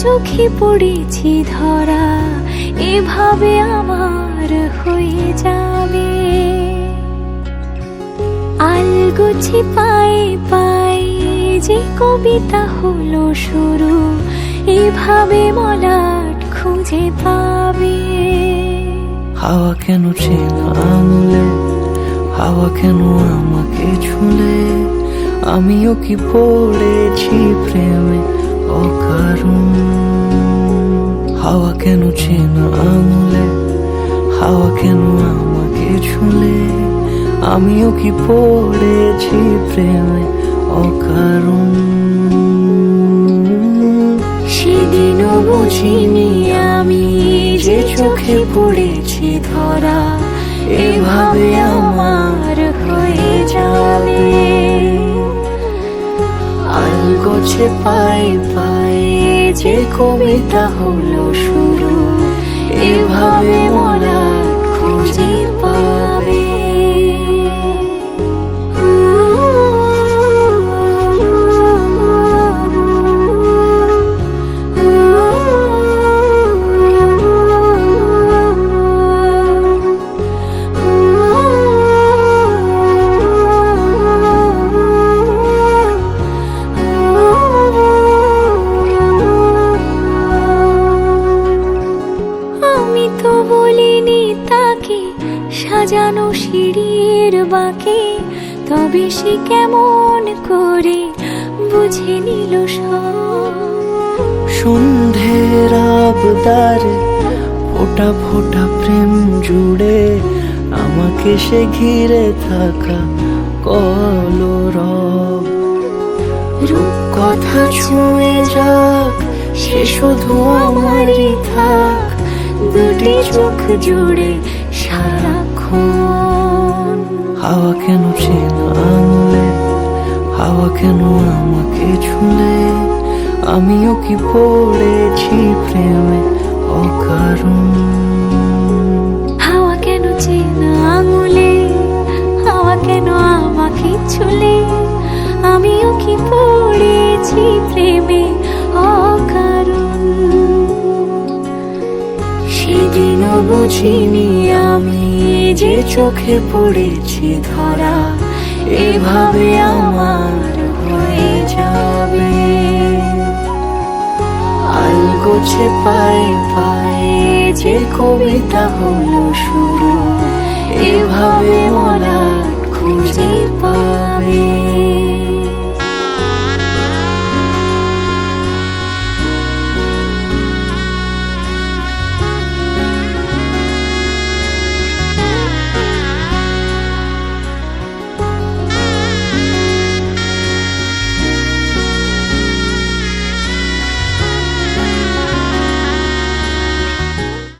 চোখে পড়েছি ধরা, এভাবে আমার হয়ে যাবে। আলগোছে পায়ে পায়ে যে কবিতা হলো শুরু, এভাবে মলাট খুঁজে পাবে। হাওয়া কেন চেনা আঙুলে, হাওয়া কেন আমাকে ছুলে, আমিও কি পড়েছি প্রেমে অকারণ। হাওয়া কেন চেনা আঙুলে, হাওয়া কেন আমাকে ছুলে, আমিও কি পড়েছি প্রেমে অকারণ। সেদিনও বুঝিনি আমি যে চোখে পড়েছি ধরা, এভাবে আমার হয়ে যাবে। আলগোছে পায়ে পায়ে যে কবিতা হলো শুরু, এভাবে মলাট খুঁজে পাবে। আমি তো বলিনি তাকে সাজানো সিঁড়ির বাঁকে, তবে সে কেমন করে বুঝে নিল সব। সন্ধ্যের আবদারে ফোটা ফোটা প্রেম জুড়ে, আমাকে সে ঘিরে থাকা কলরব। রূপকথা ছুঁয়ে যাক, সে শুধু আমারই থাক, দুটি চোখ জুড়ে সারাক্ষণ। হাওয়া কেন চেনা আঙুলে, হাওয়া কেন আমাকে ছুলে, আমিও কি পড়েছি প্রেমে অকারণ। হাওয়া কেন চেনা আঙুলে, হাওয়া কেন আমাকে ছুলে, আমিও কি পড়েছি প্রেমে অকারণ। সেদিনও বুঝিনি আমি যে চোখে পড়েছি ধরা, এভাবে আমার হয়ে যাবে। আলগোছে পায়ে পায়ে যে কবিতা হলো শুরু, এভাবে মলাট খুঁজে পাবে।